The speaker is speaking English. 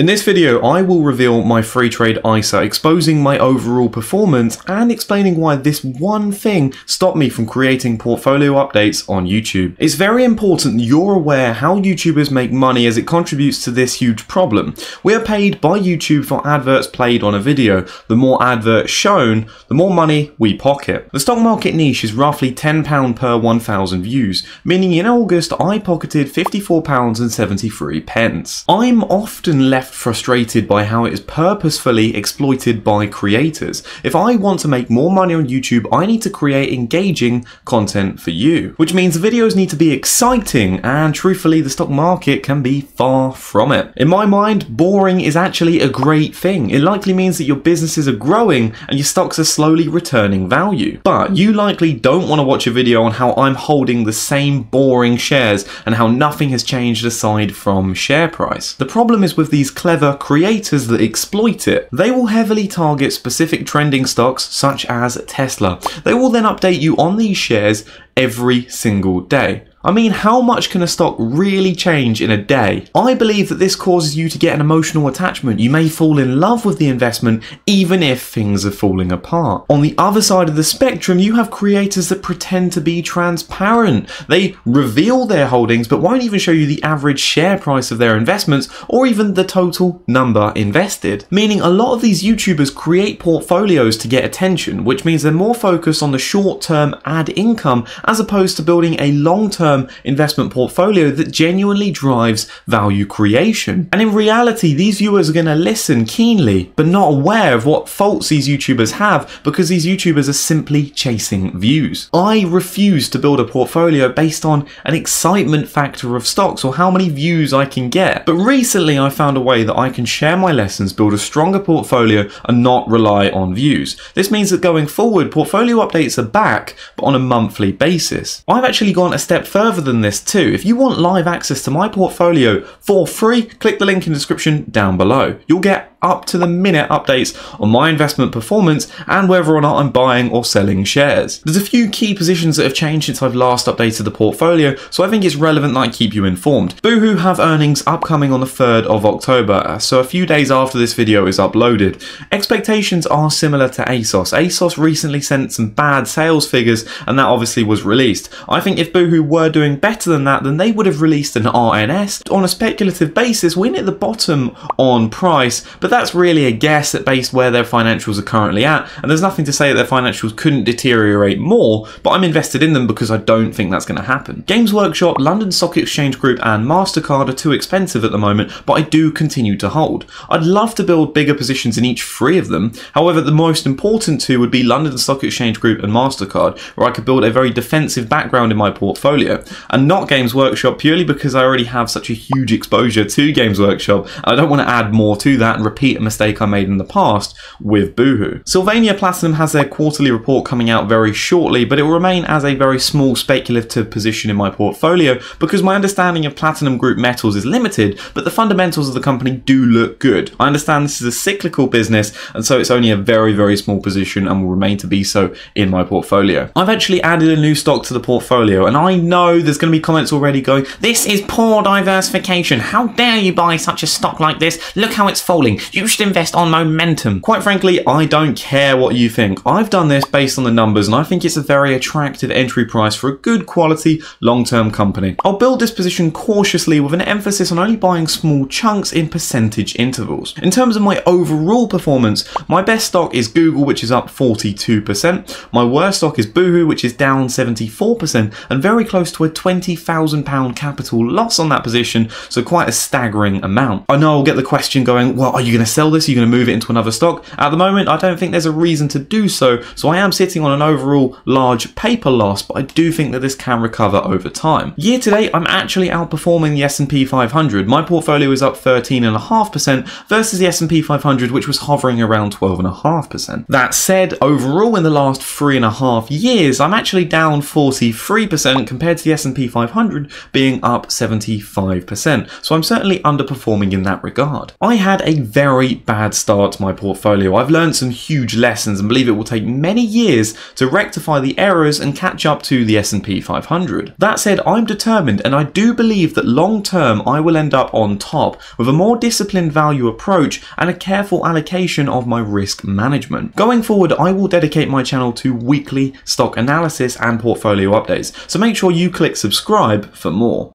In this video, I will reveal my Freetrade ISA, exposing my overall performance and explaining why this one thing stopped me from creating portfolio updates on YouTube. It's very important you're aware how YouTubers make money as it contributes to this huge problem. We are paid by YouTube for adverts played on a video. The more adverts shown, the more money we pocket. The stock market niche is roughly £10 per 1,000 views, meaning in August I pocketed £54.73. I'm often left frustrated by how it is purposefully exploited by creators. If I want to make more money on YouTube, I need to create engaging content for you, which means the videos need to be exciting, and truthfully the stock market can be far from it. In my mind, boring is actually a great thing. It likely means that your businesses are growing and your stocks are slowly returning value. But you likely don't want to watch a video on how I'm holding the same boring shares and how nothing has changed aside from share price. The problem is with these clever creators that exploit it. They will heavily target specific trending stocks such as Tesla. They will then update you on these shares every single day. I mean, how much can a stock really change in a day? I believe that this causes you to get an emotional attachment. You may fall in love with the investment even if things are falling apart. On the other side of the spectrum, you have creators that pretend to be transparent. They reveal their holdings but won't even show you the average share price of their investments or even the total number invested. Meaning a lot of these YouTubers create portfolios to get attention, which means they're more focused on the short-term ad income as opposed to building a long-term investment portfolio that genuinely drives value creation. And in reality, these viewers are going to listen keenly, but not aware of what faults these YouTubers have because these YouTubers are simply chasing views. I refuse to build a portfolio based on an excitement factor of stocks or how many views I can get. But recently I found a way that I can share my lessons, build a stronger portfolio and not rely on views. This means that going forward, portfolio updates are back, but on a monthly basis. I've actually gone a step further than this too. If you want live access to my portfolio for free, click the link in the description down below. You'll get up to the minute updates on my investment performance and whether or not I'm buying or selling shares. There's a few key positions that have changed since I've last updated the portfolio, so I think it's relevant that I keep you informed. Boohoo have earnings upcoming on the 3rd of October, so a few days after this video is uploaded. Expectations are similar to ASOS. ASOS recently sent some bad sales figures and that obviously was released. I think if Boohoo were doing better than that, then they would have released an RNS. On a speculative basis, we're near the bottom on price, but that's really a guess based where their financials are currently at, and there's nothing to say that their financials couldn't deteriorate more, but I'm invested in them because I don't think that's going to happen. Games Workshop, London Stock Exchange Group and MasterCard are too expensive at the moment, but I do continue to hold. I'd love to build bigger positions in each three of them. However, the most important two would be London Stock Exchange Group and MasterCard, where I could build a very defensive background in my portfolio, and not Games Workshop purely because I already have such a huge exposure to Games Workshop and I don't want to add more to that and repeat a mistake I made in the past with Boohoo. Sylvania Platinum has their quarterly report coming out very shortly, but it will remain as a very small speculative position in my portfolio because my understanding of Platinum Group metals is limited, but the fundamentals of the company do look good. I understand this is a cyclical business and so it's only a very small position and will remain to be so in my portfolio. I've actually added a new stock to the portfolio and I know there's going to be comments already going, "This is poor diversification. How dare you buy such a stock like this? Look how it's falling. You should invest on momentum." Quite frankly, I don't care what you think. I've done this based on the numbers and I think it's a very attractive entry price for a good quality long-term company. I'll build this position cautiously with an emphasis on only buying small chunks in percentage intervals. In terms of my overall performance, my best stock is Google, which is up 42%. My worst stock is Boohoo, which is down 74% and very close to a £20,000 capital loss on that position, so quite a staggering amount. I know I'll get the question going, well, are you going to sell this? Are you going to move it into another stock? At the moment, I don't think there's a reason to do so, so I am sitting on an overall large paper loss, but I do think that this can recover over time. Year to date, I'm actually outperforming the S&P 500. My portfolio is up 13.5% versus the S&P 500, which was hovering around 12.5%. That said, overall in the last 3.5 years, I'm actually down 43% compared to the S&P 500 being up 75%, so I'm certainly underperforming in that regard. I had a very very bad start to my portfolio. I've learned some huge lessons and believe it will take many years to rectify the errors and catch up to the S&P 500. That said, I'm determined and I do believe that long term I will end up on top with a more disciplined value approach and a careful allocation of my risk management. Going forward, I will dedicate my channel to weekly stock analysis and portfolio updates, so make sure you click subscribe for more.